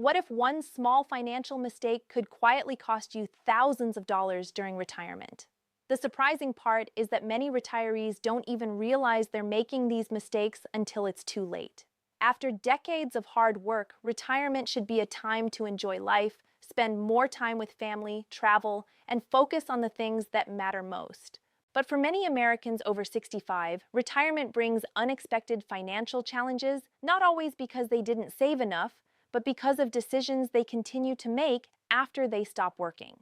What if one small financial mistake could quietly cost you thousands of dollars during retirement? The surprising part is that many retirees don't even realize they're making these mistakes until it's too late. After decades of hard work, retirement should be a time to enjoy life, spend more time with family, travel, and focus on the things that matter most. But for many Americans over 65, retirement brings unexpected financial challenges, not always because they didn't save enough, but because of decisions they continue to make after they stop working.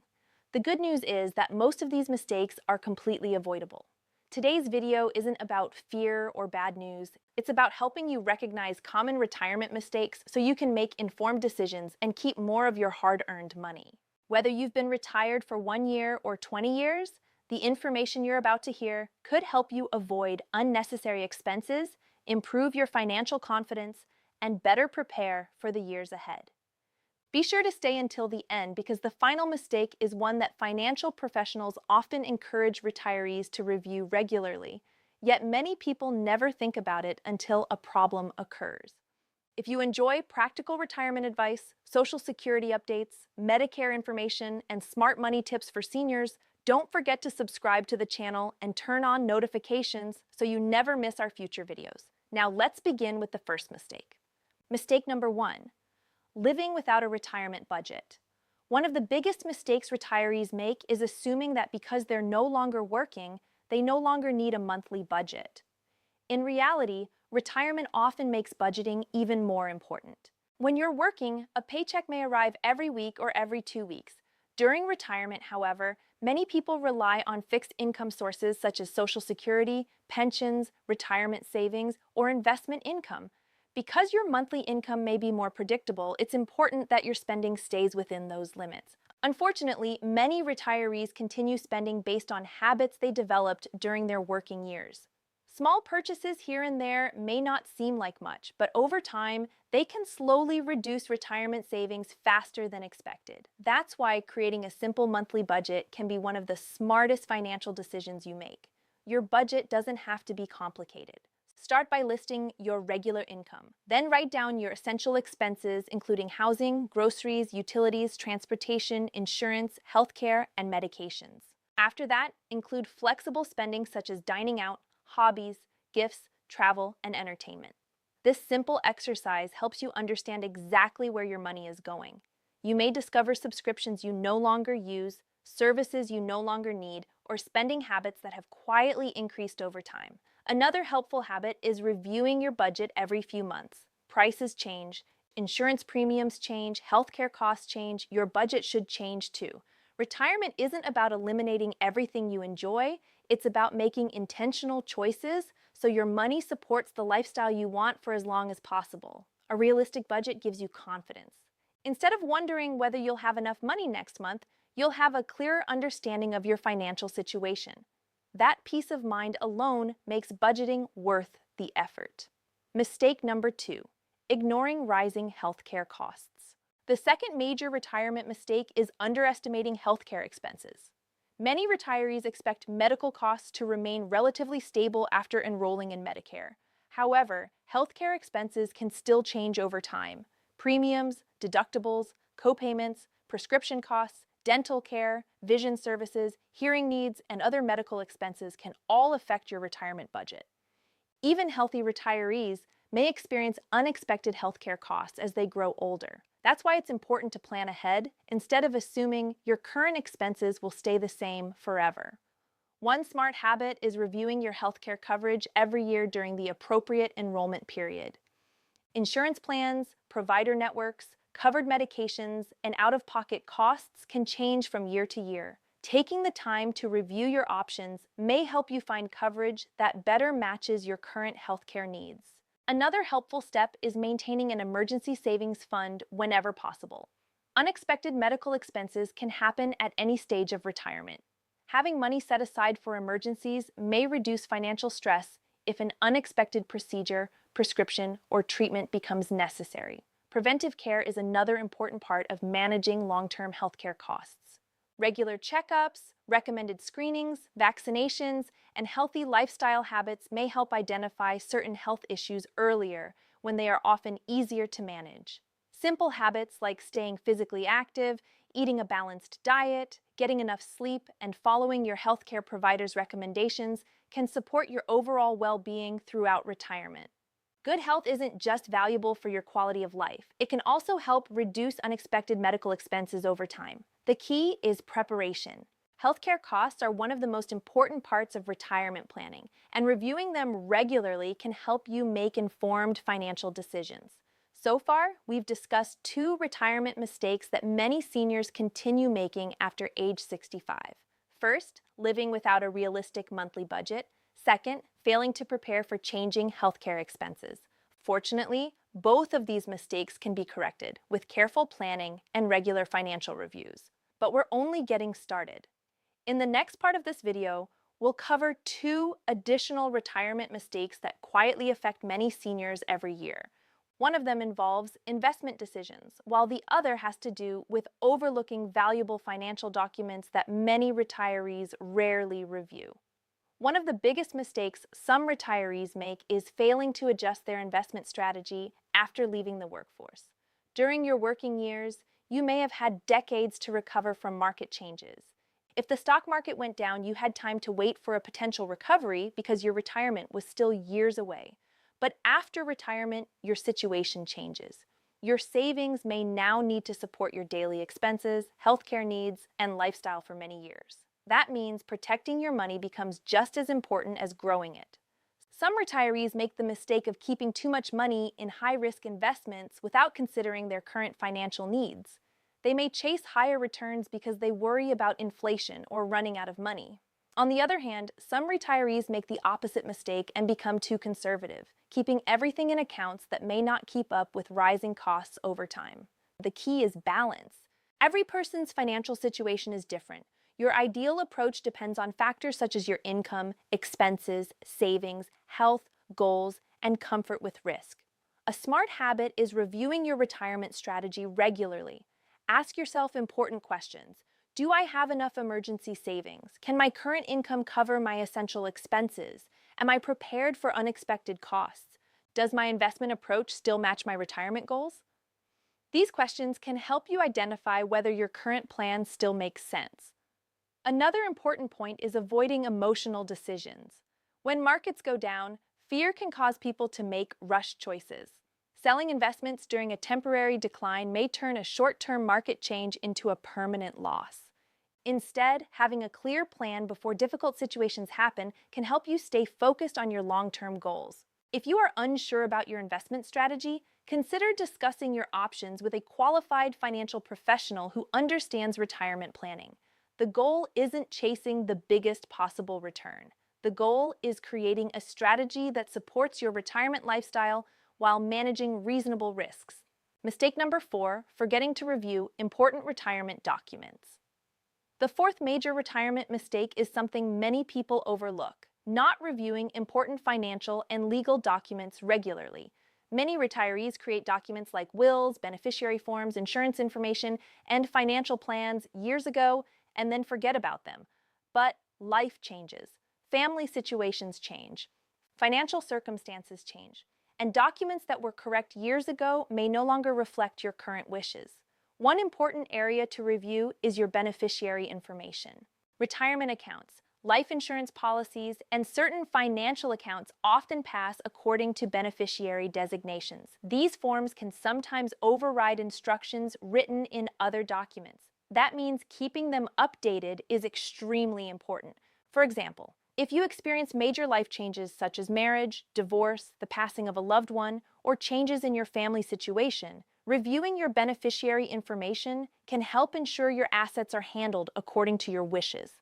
The good news is that most of these mistakes are completely avoidable. Today's video isn't about fear or bad news. It's about helping you recognize common retirement mistakes so you can make informed decisions and keep more of your hard-earned money. Whether you've been retired for 1 year or 20 years, the information you're about to hear could help you avoid unnecessary expenses, improve your financial confidence, and better prepare for the years ahead. Be sure to stay until the end because the final mistake is one that financial professionals often encourage retirees to review regularly, yet many people never think about it until a problem occurs. If you enjoy practical retirement advice, Social Security updates, Medicare information, and smart money tips for seniors, don't forget to subscribe to the channel and turn on notifications so you never miss our future videos. Now let's begin with the first mistake. Mistake number 1. Living without a retirement budget. One of the biggest mistakes retirees make is assuming that because they're no longer working, they no longer need a monthly budget. In reality, retirement often makes budgeting even more important. When you're working, a paycheck may arrive every week or every 2 weeks. During retirement, however, many people rely on fixed income sources such as Social Security, pensions, retirement savings, or investment income. Because your monthly income may be more predictable, it's important that your spending stays within those limits. Unfortunately, many retirees continue spending based on habits they developed during their working years. Small purchases here and there may not seem like much, but over time, they can slowly reduce retirement savings faster than expected. That's why creating a simple monthly budget can be one of the smartest financial decisions you make. Your budget doesn't have to be complicated. Start by listing your regular income. Then write down your essential expenses, including housing, groceries, utilities, transportation, insurance, healthcare, and medications. After that, include flexible spending such as dining out, hobbies, gifts, travel, and entertainment. This simple exercise helps you understand exactly where your money is going. You may discover subscriptions you no longer use, services you no longer need, or spending habits that have quietly increased over time. Another helpful habit is reviewing your budget every few months. Prices change, insurance premiums change, healthcare costs change, your budget should change too. Retirement isn't about eliminating everything you enjoy, it's about making intentional choices so your money supports the lifestyle you want for as long as possible. A realistic budget gives you confidence. Instead of wondering whether you'll have enough money next month, you'll have a clearer understanding of your financial situation. That peace of mind alone makes budgeting worth the effort. Mistake number 2, ignoring rising healthcare costs. The second major retirement mistake is underestimating healthcare expenses. Many retirees expect medical costs to remain relatively stable after enrolling in Medicare. However, healthcare expenses can still change over time. Premiums, deductibles, copayments, prescription costs, dental care, vision services, hearing needs, and other medical expenses can all affect your retirement budget. Even healthy retirees may experience unexpected healthcare costs as they grow older. That's why it's important to plan ahead instead of assuming your current expenses will stay the same forever. One smart habit is reviewing your healthcare coverage every year during the appropriate enrollment period. Insurance plans, provider networks, covered medications, and out-of-pocket costs can change from year to year. Taking the time to review your options may help you find coverage that better matches your current healthcare needs. Another helpful step is maintaining an emergency savings fund whenever possible. Unexpected medical expenses can happen at any stage of retirement. Having money set aside for emergencies may reduce financial stress if an unexpected procedure, prescription, or treatment becomes necessary. Preventive care is another important part of managing long-term healthcare costs. Regular checkups, recommended screenings, vaccinations, and healthy lifestyle habits may help identify certain health issues earlier when they are often easier to manage. Simple habits like staying physically active, eating a balanced diet, getting enough sleep, and following your healthcare provider's recommendations can support your overall well-being throughout retirement. Good health isn't just valuable for your quality of life, it can also help reduce unexpected medical expenses over time. The key is preparation. Healthcare costs are one of the most important parts of retirement planning, and reviewing them regularly can help you make informed financial decisions. So far, we've discussed two retirement mistakes that many seniors continue making after age 65. First, living without a realistic monthly budget. Second, failing to prepare for changing healthcare expenses. Fortunately, both of these mistakes can be corrected with careful planning and regular financial reviews. But we're only getting started. In the next part of this video, we'll cover two additional retirement mistakes that quietly affect many seniors every year. One of them involves investment decisions, while the other has to do with overlooking valuable financial documents that many retirees rarely review. One of the biggest mistakes some retirees make is failing to adjust their investment strategy after leaving the workforce. During your working years, you may have had decades to recover from market changes. If the stock market went down, you had time to wait for a potential recovery because your retirement was still years away. But after retirement, your situation changes. Your savings may now need to support your daily expenses, healthcare needs, and lifestyle for many years. That means protecting your money becomes just as important as growing it. Some retirees make the mistake of keeping too much money in high-risk investments without considering their current financial needs. They may chase higher returns because they worry about inflation or running out of money. On the other hand, some retirees make the opposite mistake and become too conservative, keeping everything in accounts that may not keep up with rising costs over time. The key is balance. Every person's financial situation is different. Your ideal approach depends on factors such as your income, expenses, savings, health, goals, and comfort with risk. A smart habit is reviewing your retirement strategy regularly. Ask yourself important questions. Do I have enough emergency savings? Can my current income cover my essential expenses? Am I prepared for unexpected costs? Does my investment approach still match my retirement goals? These questions can help you identify whether your current plan still makes sense. Another important point is avoiding emotional decisions. When markets go down, fear can cause people to make rushed choices. Selling investments during a temporary decline may turn a short-term market change into a permanent loss. Instead, having a clear plan before difficult situations happen can help you stay focused on your long-term goals. If you are unsure about your investment strategy, consider discussing your options with a qualified financial professional who understands retirement planning. The goal isn't chasing the biggest possible return. The goal is creating a strategy that supports your retirement lifestyle while managing reasonable risks. Mistake number 4, forgetting to review important retirement documents. The fourth major retirement mistake is something many people overlook: not reviewing important financial and legal documents regularly. Many retirees create documents like wills, beneficiary forms, insurance information, and financial plans years ago and then forget about them. But life changes, family situations change, financial circumstances change, and documents that were correct years ago may no longer reflect your current wishes. One important area to review is your beneficiary information. Retirement accounts, life insurance policies, and certain financial accounts often pass according to beneficiary designations. These forms can sometimes override instructions written in other documents. That means keeping them updated is extremely important. For example, if you experience major life changes such as marriage, divorce, the passing of a loved one, or changes in your family situation, reviewing your beneficiary information can help ensure your assets are handled according to your wishes.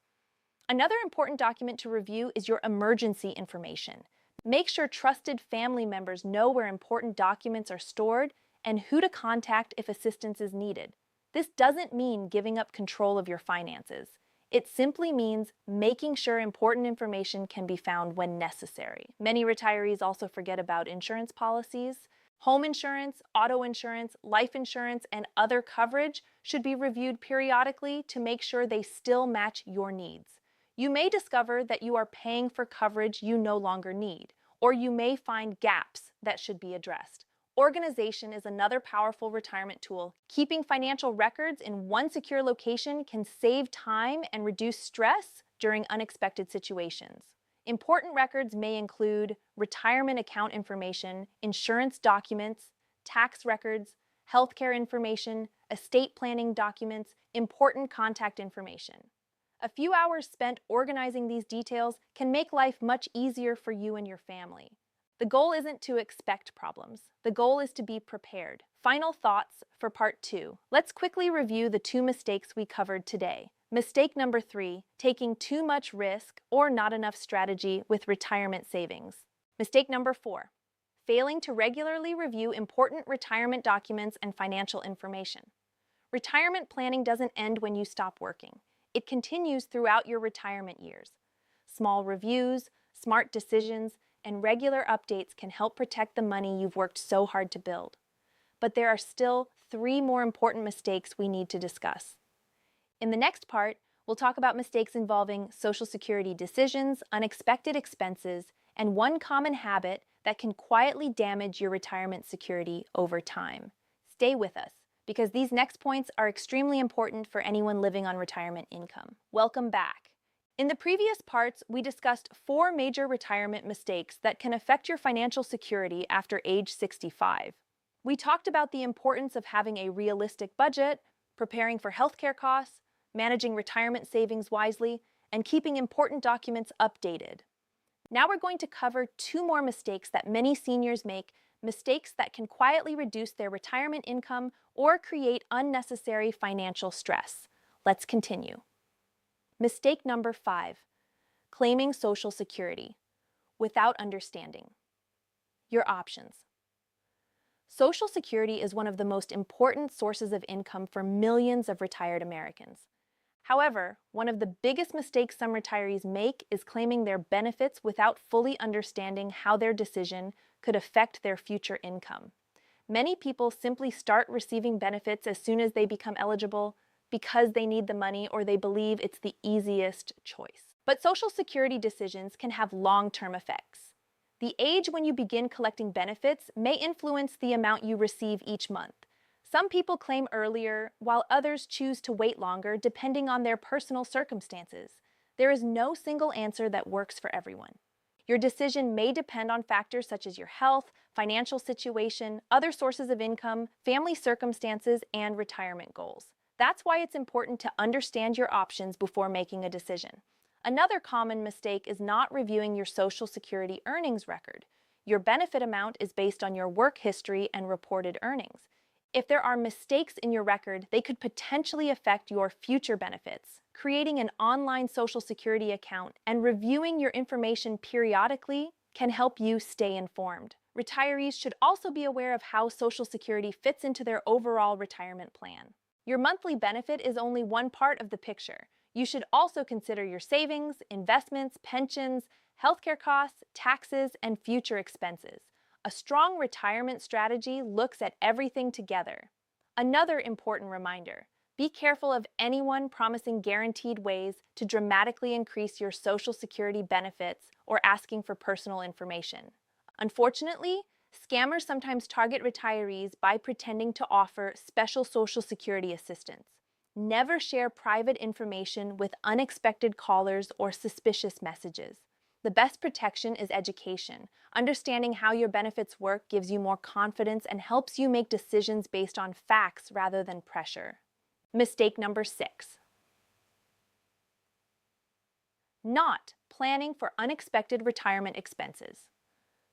Another important document to review is your emergency information. Make sure trusted family members know where important documents are stored and who to contact if assistance is needed. This doesn't mean giving up control of your finances. It simply means making sure important information can be found when necessary. Many retirees also forget about insurance policies. Home insurance, auto insurance, life insurance, and other coverage should be reviewed periodically to make sure they still match your needs. You may discover that you are paying for coverage you no longer need, or you may find gaps that should be addressed. Organization is another powerful retirement tool. Keeping financial records in one secure location can save time and reduce stress during unexpected situations. Important records may include retirement account information, insurance documents, tax records, healthcare information, estate planning documents, important contact information. A few hours spent organizing these details can make life much easier for you and your family. The goal isn't to expect problems. The goal is to be prepared. Final thoughts for part 2. Let's quickly review the 2 mistakes we covered today. Mistake number 3, taking too much risk or not enough strategy with retirement savings. Mistake number 4, failing to regularly review important retirement documents and financial information. Retirement planning doesn't end when you stop working. It continues throughout your retirement years. Small reviews, smart decisions, and regular updates can help protect the money you've worked so hard to build. But there are still 3 more important mistakes we need to discuss. In the next part, we'll talk about mistakes involving Social Security decisions, unexpected expenses, and one common habit that can quietly damage your retirement security over time. Stay with us, because these next points are extremely important for anyone living on retirement income. Welcome back. In the previous parts, we discussed 4 major retirement mistakes that can affect your financial security after age 65. We talked about the importance of having a realistic budget, preparing for healthcare costs, managing retirement savings wisely, and keeping important documents updated. Now we're going to cover 2 more mistakes that many seniors make, mistakes that can quietly reduce their retirement income or create unnecessary financial stress. Let's continue. Mistake number 5, claiming Social Security without understanding your options. Social Security is one of the most important sources of income for millions of retired Americans. However, one of the biggest mistakes some retirees make is claiming their benefits without fully understanding how their decision could affect their future income. Many people simply start receiving benefits as soon as they become eligible because they need the money or they believe it's the easiest choice. But Social Security decisions can have long-term effects. The age when you begin collecting benefits may influence the amount you receive each month. Some people claim earlier, while others choose to wait longer depending on their personal circumstances. There is no single answer that works for everyone. Your decision may depend on factors such as your health, financial situation, other sources of income, family circumstances, and retirement goals. That's why it's important to understand your options before making a decision. Another common mistake is not reviewing your Social Security earnings record. Your benefit amount is based on your work history and reported earnings. If there are mistakes in your record, they could potentially affect your future benefits. Creating an online Social Security account and reviewing your information periodically can help you stay informed. Retirees should also be aware of how Social Security fits into their overall retirement plan. Your monthly benefit is only one part of the picture. You should also consider your savings, investments, pensions, healthcare costs, taxes, and future expenses. A strong retirement strategy looks at everything together. Another important reminder: be careful of anyone promising guaranteed ways to dramatically increase your Social Security benefits or asking for personal information. Unfortunately, scammers sometimes target retirees by pretending to offer special Social Security assistance. Never share private information with unexpected callers or suspicious messages. The best protection is education. Understanding how your benefits work gives you more confidence and helps you make decisions based on facts rather than pressure. Mistake number 6. Not planning for unexpected retirement expenses.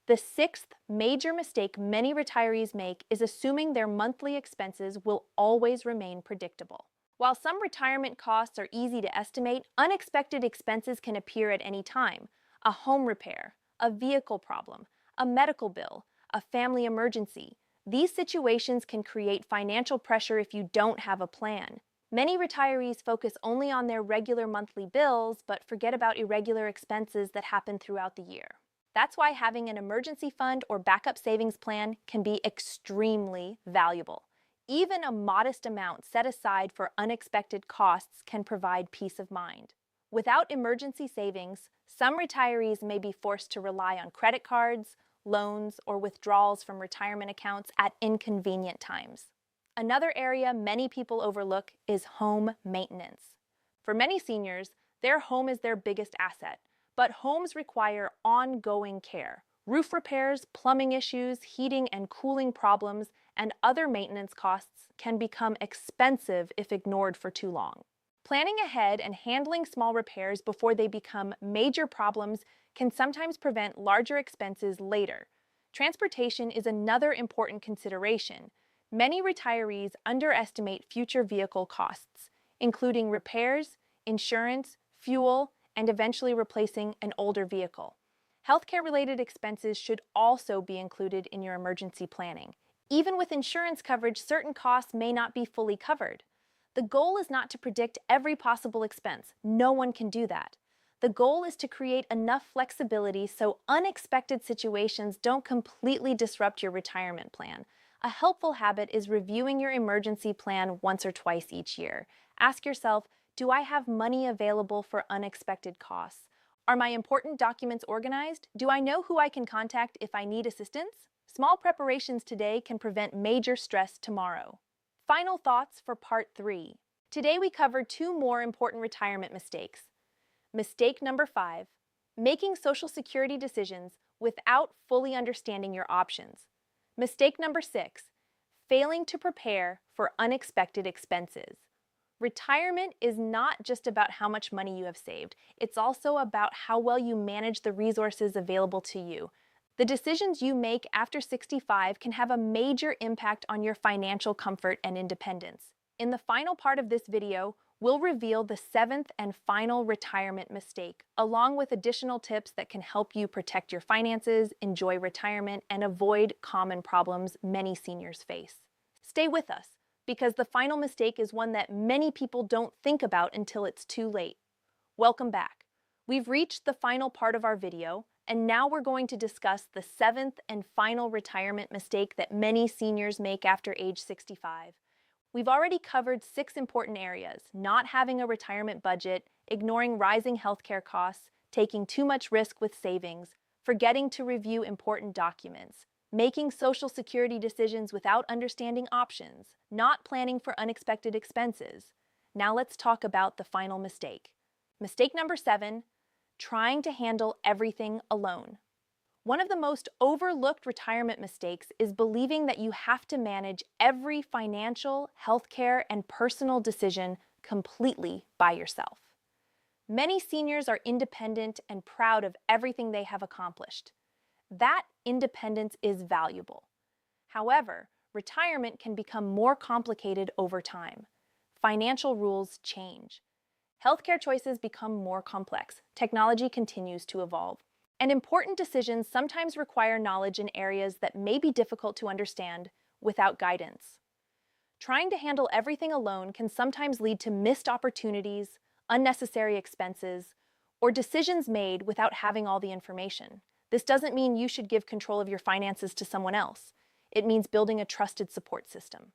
The 6th major mistake many retirees make is assuming their monthly expenses will always remain predictable. While some retirement costs are easy to estimate, unexpected expenses can appear at any time. A home repair, a vehicle problem, a medical bill, a family emergency. These situations can create financial pressure if you don't have a plan. Many retirees focus only on their regular monthly bills, but forget about irregular expenses that happen throughout the year. That's why having an emergency fund or backup savings plan can be extremely valuable. Even a modest amount set aside for unexpected costs can provide peace of mind. Without emergency savings, some retirees may be forced to rely on credit cards, loans, or withdrawals from retirement accounts at inconvenient times. Another area many people overlook is home maintenance. For many seniors, their home is their biggest asset, but homes require ongoing care. Roof repairs, plumbing issues, heating and cooling problems, and other maintenance costs can become expensive if ignored for too long. Planning ahead and handling small repairs before they become major problems can sometimes prevent larger expenses later. Transportation is another important consideration. Many retirees underestimate future vehicle costs, including repairs, insurance, fuel, and eventually replacing an older vehicle. Healthcare-related expenses should also be included in your emergency planning. Even with insurance coverage, certain costs may not be fully covered. The goal is not to predict every possible expense. No one can do that. The goal is to create enough flexibility so unexpected situations don't completely disrupt your retirement plan. A helpful habit is reviewing your emergency plan once or twice each year. Ask yourself, do I have money available for unexpected costs? Are my important documents organized? Do I know who I can contact if I need assistance? Small preparations today can prevent major stress tomorrow. Final thoughts for part 3. Today we covered 2 more important retirement mistakes. Mistake number 5, making Social Security decisions without fully understanding your options. Mistake number 6, failing to prepare for unexpected expenses. Retirement is not just about how much money you have saved. It's also about how well you manage the resources available to you. The decisions you make after 65 can have a major impact on your financial comfort and independence. In the final part of this video, we'll reveal the 7th and final retirement mistake, along with additional tips that can help you protect your finances, enjoy retirement, and avoid common problems many seniors face. Stay with us, because the final mistake is one that many people don't think about until it's too late. Welcome back. We've reached the final part of our video, and now we're going to discuss the 7th and final retirement mistake that many seniors make after age 65. We've already covered 6 important areas: not having a retirement budget, ignoring rising healthcare costs, taking too much risk with savings, forgetting to review important documents, making Social Security decisions without understanding options, not planning for unexpected expenses. Now let's talk about the final mistake. Mistake number 7, trying to handle everything alone. One of the most overlooked retirement mistakes is believing that you have to manage every financial, healthcare, and personal decision completely by yourself. Many seniors are independent and proud of everything they have accomplished. That independence is valuable. However, retirement can become more complicated over time. Financial rules change. Healthcare choices become more complex. Technology continues to evolve. And important decisions sometimes require knowledge in areas that may be difficult to understand without guidance. Trying to handle everything alone can sometimes lead to missed opportunities, unnecessary expenses, or decisions made without having all the information. This doesn't mean you should give control of your finances to someone else. It means building a trusted support system.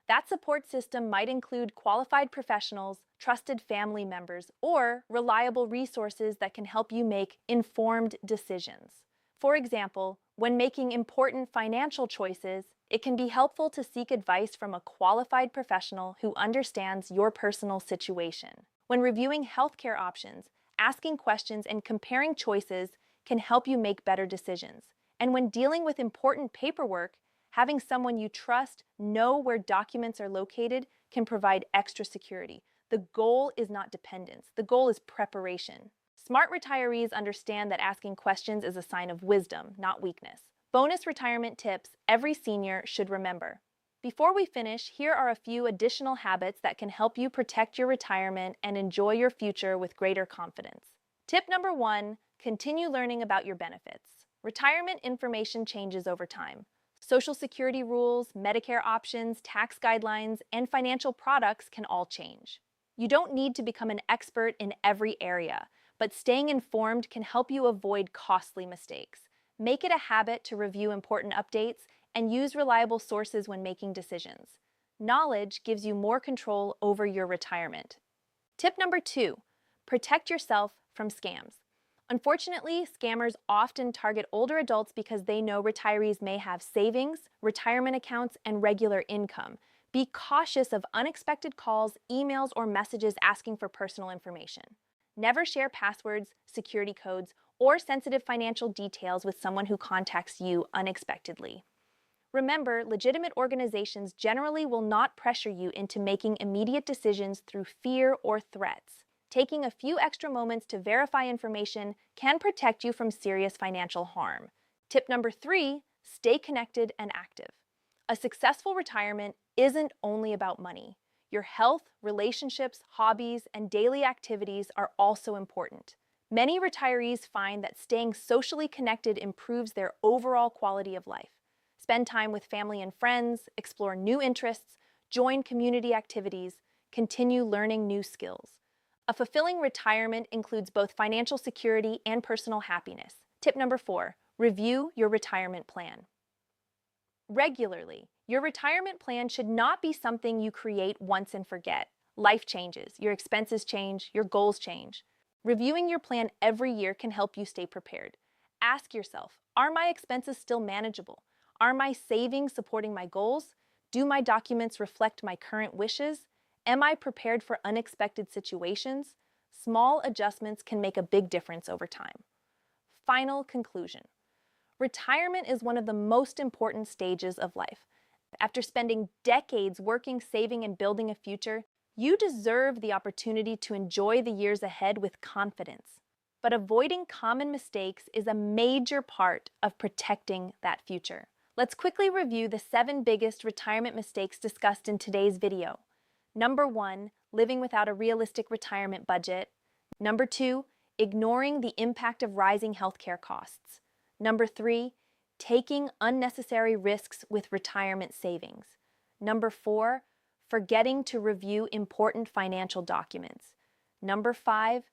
That support system might include qualified professionals, trusted family members, or reliable resources that can help you make informed decisions. For example, when making important financial choices, it can be helpful to seek advice from a qualified professional who understands your personal situation. When reviewing healthcare options, asking questions and comparing choices can help you make better decisions. And when dealing with important paperwork, having someone you trust know where documents are located can provide extra security. The goal is not dependence. The goal is preparation. Smart retirees understand that asking questions is a sign of wisdom, not weakness. Bonus retirement tips every senior should remember. Before we finish, here are a few additional habits that can help you protect your retirement and enjoy your future with greater confidence. Tip number 1, continue learning about your benefits. Retirement information changes over time. Social Security rules, Medicare options, tax guidelines, and financial products can all change. You don't need to become an expert in every area, but staying informed can help you avoid costly mistakes. Make it a habit to review important updates and use reliable sources when making decisions. Knowledge gives you more control over your retirement. Tip number 2, protect yourself from scams. Unfortunately, scammers often target older adults because they know retirees may have savings, retirement accounts, and regular income. Be cautious of unexpected calls, emails, or messages asking for personal information. Never share passwords, security codes, or sensitive financial details with someone who contacts you unexpectedly. Remember, legitimate organizations generally will not pressure you into making immediate decisions through fear or threats. Taking a few extra moments to verify information can protect you from serious financial harm. Tip number 3, stay connected and active. A successful retirement isn't only about money. Your health, relationships, hobbies, and daily activities are also important. Many retirees find that staying socially connected improves their overall quality of life. Spend time with family and friends, explore new interests, join community activities, continue learning new skills. A fulfilling retirement includes both financial security and personal happiness. Tip number 4, review your retirement plan. Regularly, your retirement plan should not be something you create once and forget. Life changes, your expenses change, your goals change. Reviewing your plan every year can help you stay prepared. Ask yourself, are my expenses still manageable? Are my savings supporting my goals? Do my documents reflect my current wishes? Am I prepared for unexpected situations? Small adjustments can make a big difference over time. Final conclusion. Retirement is one of the most important stages of life. After spending decades working, saving, and building a future, you deserve the opportunity to enjoy the years ahead with confidence. But avoiding common mistakes is a major part of protecting that future. Let's quickly review the 7 biggest retirement mistakes discussed in today's video. Number 1, living without a realistic retirement budget. Number 2, ignoring the impact of rising healthcare costs. Number 3, taking unnecessary risks with retirement savings. Number 4, forgetting to review important financial documents. Number 5,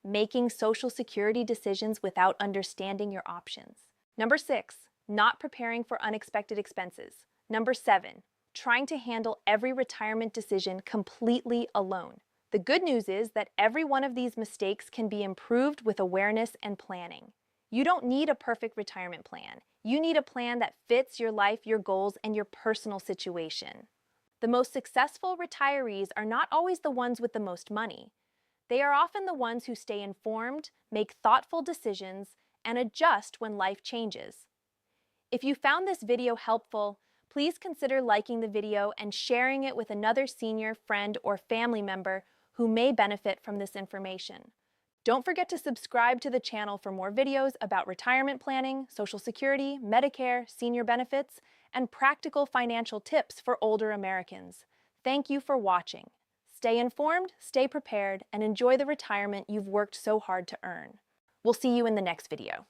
making Social Security decisions without understanding your options. Number 6, not preparing for unexpected expenses. Number 7, trying to handle every retirement decision completely alone. The good news is that every one of these mistakes can be improved with awareness and planning. You don't need a perfect retirement plan. You need a plan that fits your life, your goals, and your personal situation. The most successful retirees are not always the ones with the most money. They are often the ones who stay informed, make thoughtful decisions, and adjust when life changes. If you found this video helpful, please consider liking the video and sharing it with another senior, friend, or family member who may benefit from this information. Don't forget to subscribe to the channel for more videos about retirement planning, Social Security, Medicare, senior benefits, and practical financial tips for older Americans. Thank you for watching. Stay informed, stay prepared, and enjoy the retirement you've worked so hard to earn. We'll see you in the next video.